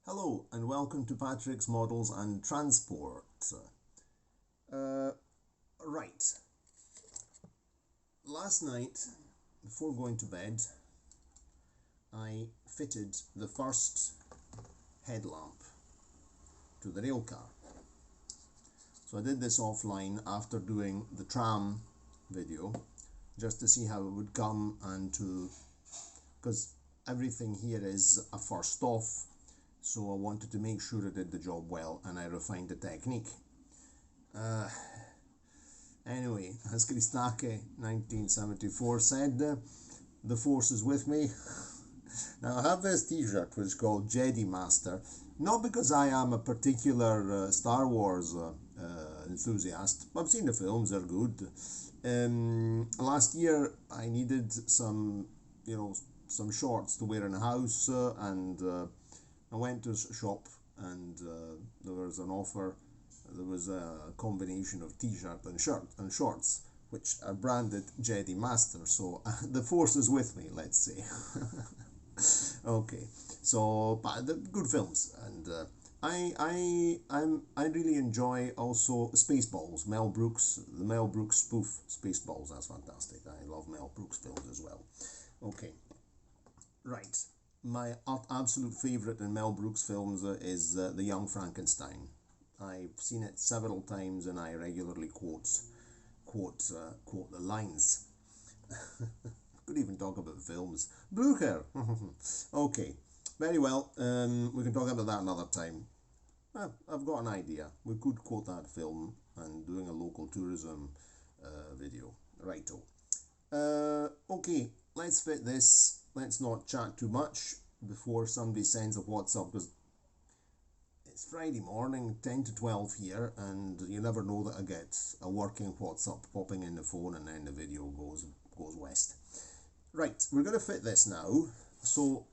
Hello and welcome to Patrick's Models and Transport. Uh, right, last night before going to bed I fitted the first headlamp to the railcar. So I did this offline after doing the tram video just to see how it would come and because everything here is a first off, so I wanted to make sure I did the job well and I refined the technique. Anyway, as Christake 1974 said, the force is with me. Now I have this t-shirt which is called Jedi Master, not because I am a particular Star Wars enthusiast. I've seen the films, they're good. Last year I needed some shorts to wear in the house, and I went to a shop and there was an offer. There was a combination of t-shirt and shirt and shorts which are branded Jedi Master, so the force is with me, let's say. Okay, so but the good films, and I really enjoy also Spaceballs. The Mel Brooks spoof Spaceballs. That's fantastic. I love Mel Brooks films as well. Okay, right. My absolute favorite in Mel Brooks films is The Young Frankenstein. I've seen it several times, and I regularly quote the lines. Could even talk about films. Blue hair. Okay, very well. We can talk about that another time. I've got an idea. We could quote that film and doing a local tourism video. Righto. Okay, let's fit this. Let's not chat too much before somebody sends a WhatsApp, because it's Friday morning, 10 to 12 here, and you never know that I get a working WhatsApp popping in the phone and then the video goes west. Right, we're going to fit this now. So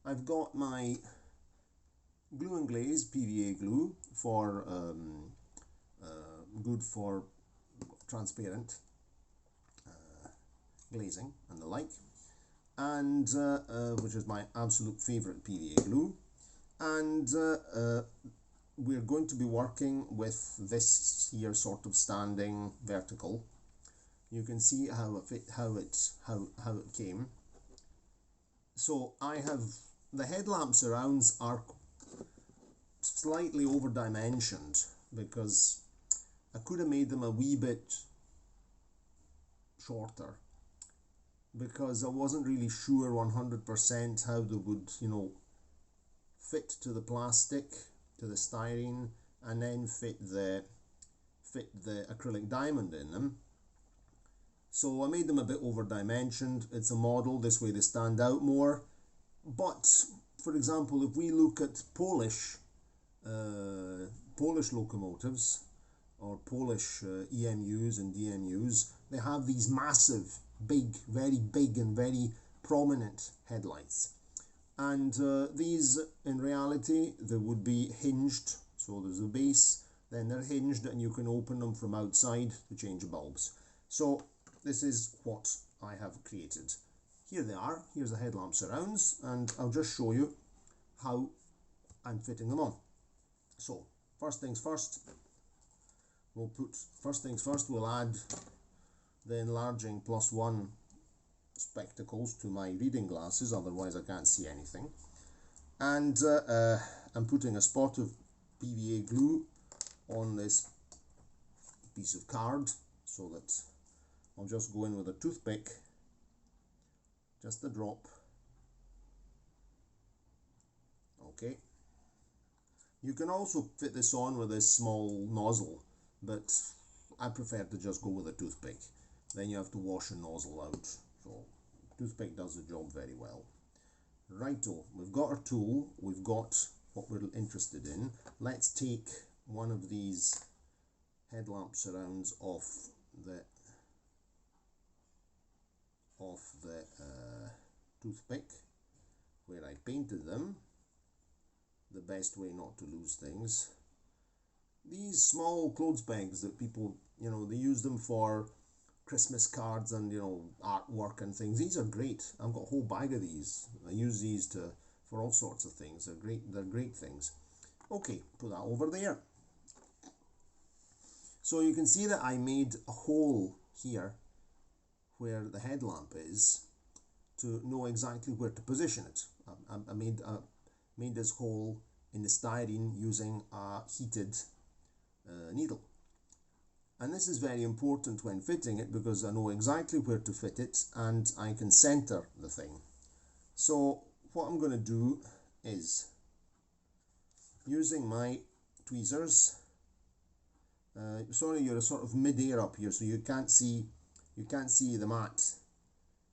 I've got my glue and glaze PVA glue for good for transparent glazing and the like, and which is my absolute favorite PVA glue. And we're going to be working with this here sort of standing vertical. You can see how it came. So I have the headlamp surrounds are slightly over dimensioned because I could have made them a wee bit shorter, because I wasn't really sure 100% how they would, fit to the plastic, to the styrene, and then fit the acrylic diamond in them. So I made them a bit over dimensioned. It's a model, this way they stand out more. But for example, if we look at Polish locomotives or Polish EMUs and DMUs, they have these massive, very big and very prominent headlights. And these, in reality, they would be hinged. So there's a base, then they're hinged, and you can open them from outside to change bulbs. So this is what I have created. Here they are. Here's the headlamp surrounds, and I'll just show you how I'm fitting them on. So first things first, we'll add the enlarging +1 spectacles to my reading glasses, otherwise I can't see anything. And I'm putting a spot of PVA glue on this piece of card, so that I'll just go in with a toothpick, just a drop. Okay, you can also fit this on with this small nozzle, but I prefer to just go with a toothpick. Then you have to wash the nozzle out, so toothpick does the job very well. Righto, we've got our tool, we've got what we're interested in. Let's take one of these headlamp surrounds off the toothpick where I painted them. The best way not to lose things. These small clothes bags that people, they use them for Christmas cards and artwork and things. These are great. I've got a whole bag of these. I use these to for all sorts of things. They're great things. Okay, put that over there. So you can see that I made a hole here where the headlamp is to know exactly where to position it. I made this hole in the styrene using a heated needle. And this is very important when fitting it because I know exactly where to fit it and I can center the thing. So what I'm going to do is, using my tweezers, sorry, you're sort of mid-air up here, so you can't see the mat.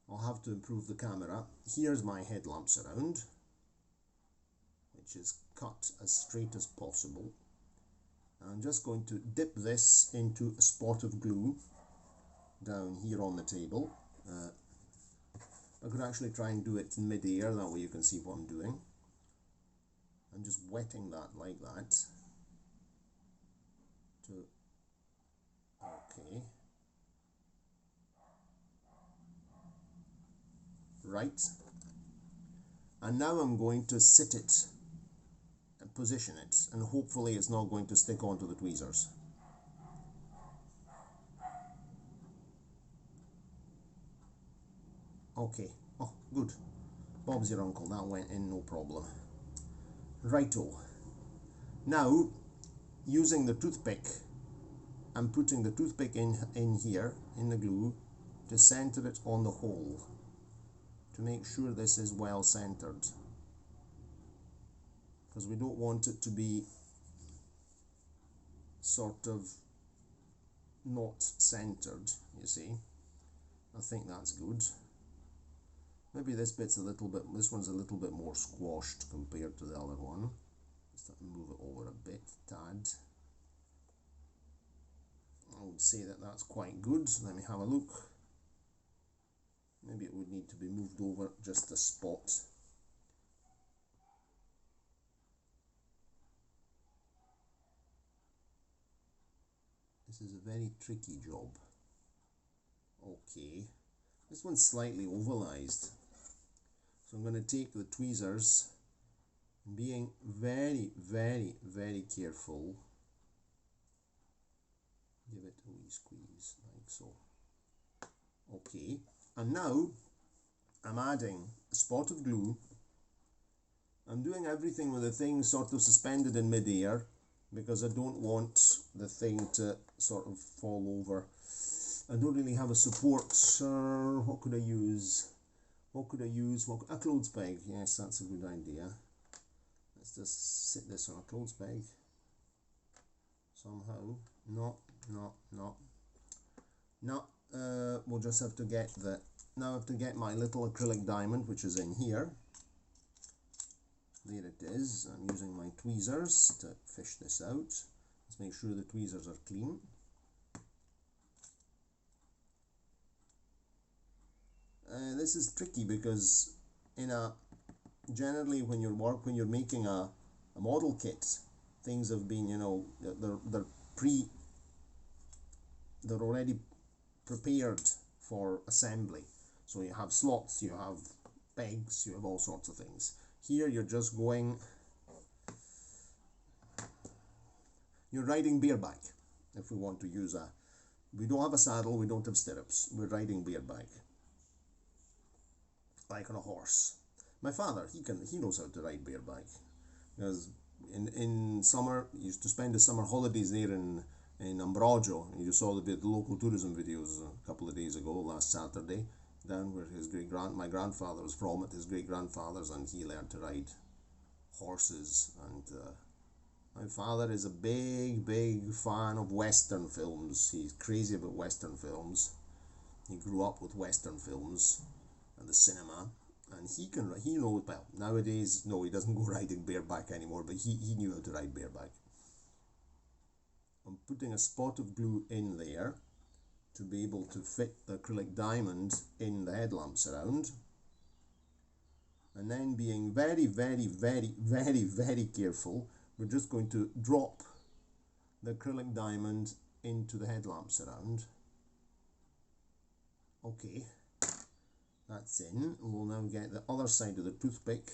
I'll have to improve the camera. Here's my headlamp surround, which is cut as straight as possible. I'm just going to dip this into a spot of glue down here on the table. I could actually try and do it in mid-air, that way you can see what I'm doing. I'm just wetting that like that. Okay. Right. And now I'm going to sit it and position it, and hopefully it's not going to stick onto the tweezers. Okay. Oh, good. Bob's your uncle. That went in no problem. Righto. Now, using the toothpick, I'm putting the toothpick in here, in the glue, to center it on the hole, to make sure this is well centered. Because we don't want it to be sort of not centered, you see. I think that's good. Maybe this one's a little bit more squashed compared to the other one. Just move it over a bit, tad. I would say that that's quite good. Let me have a look. Maybe it would need to be moved over just a spot. This is a very tricky job. Okay, this one's slightly ovalized. So I'm going to take the tweezers, being very, very, very careful. Give it a wee squeeze, like so. Okay, and now I'm adding a spot of glue. I'm doing everything with the thing sort of suspended in mid-air because I don't want the thing to sort of fall over. I don't really have a support. What could I use? A clothes peg. Yes, that's a good idea. Let's just sit this on a clothes peg. Somehow. No. We'll just have to get now I have to get my little acrylic diamond, which is in here. There it is. I'm using my tweezers to fish this out. Let's make sure the tweezers are clean. This is tricky because generally when you're making a model kit, things have been, they're already prepared for assembly. So you have slots, you have pegs, you have all sorts of things. Here you're just going, you're riding bareback. If we want to use we don't have a saddle, we don't have stirrups, we're riding bareback, like on a horse. My father, he knows how to ride bareback, because in summer, he used to spend the summer holidays there in Ambrogio. You saw the local tourism videos a couple of days ago, last Saturday, down where my grandfather was from, at his great-grandfather's, and he learned to ride horses. And my father is a big fan of Western films. He's crazy about Western films. He grew up with Western films and the cinema, and he knows, well, nowadays, no, he doesn't go riding bareback anymore, but he knew how to ride bareback. I'm putting a spot of glue in there to be able to fit the acrylic diamond in the headlamp surround, and then being very careful, we're just going to drop the acrylic diamond into the headlamp surround. Okay, that's in. We'll now get the other side of the toothpick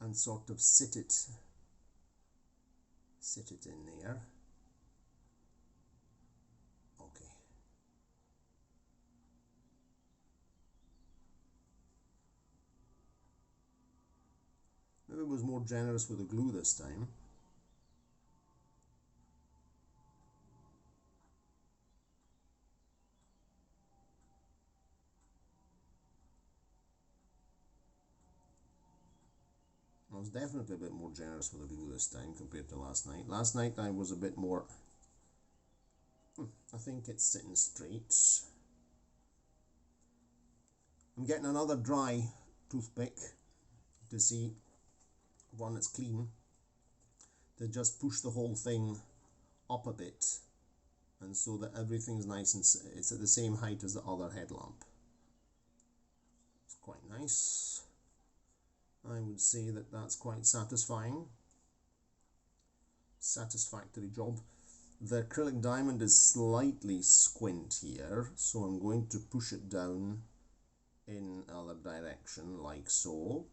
and sort of sit it in there. Okay. Maybe it was more generous with the glue this time. I was definitely a bit more generous with the glue this time compared to last night. Last night I was a bit more... I think it's sitting straight. I'm getting another dry toothpick to see one that's clean, to just push the whole thing up a bit, and so that everything's nice and it's at the same height as the other headlamp. It's quite nice. I would say that that's quite satisfying. Satisfactory job. The acrylic diamond is slightly squint here, so I'm going to push it down in other direction like so.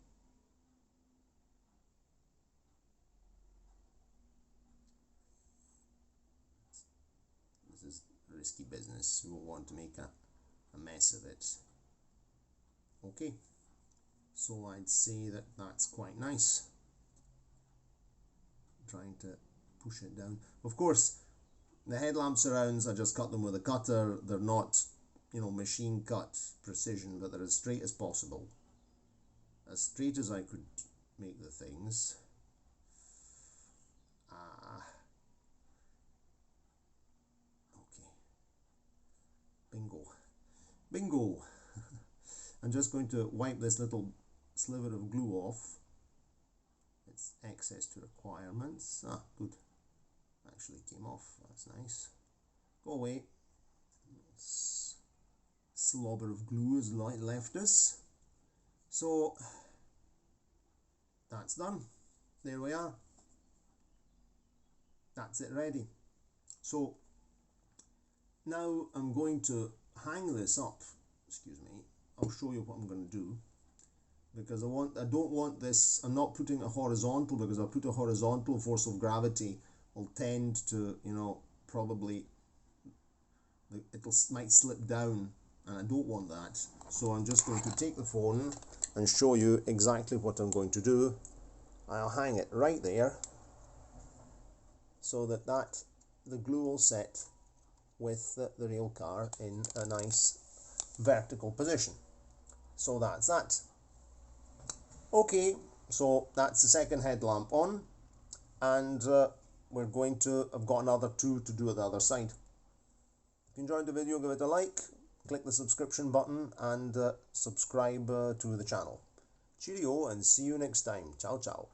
This is risky business. You won't want to make a mess of it. Okay, so I'd say that that's quite nice. Trying to push it down. Of course, the headlamp surrounds, I just cut them with a cutter. They're not, you know, machine cut precision, but they're as straight as possible. As straight as I could make the things. Okay. Bingo. Bingo! I'm just going to wipe this little sliver of glue off. It's excess to requirements. Ah, good. Actually came off. That's nice. Go away. Slobber of glue has left us. So that's done. There we are. That's it ready. So now I'm going to hang this up. Excuse me. I'll show you what I'm going to do, because I don't want this. I'm not putting it horizontal, because I'll put a horizontal, force of gravity will tend to, you know, probably might slip down, and I don't want that. So I'm just going to take the phone and show you exactly what I'm going to do. I'll hang it right there so that the glue will set with the rail car in a nice vertical position. So that's that. Okay, so that's the second headlamp on, and I've got another two to do at the other side. If you enjoyed the video, give it a like, click the subscription button, and subscribe to the channel. Cheerio, and see you next time. Ciao, ciao.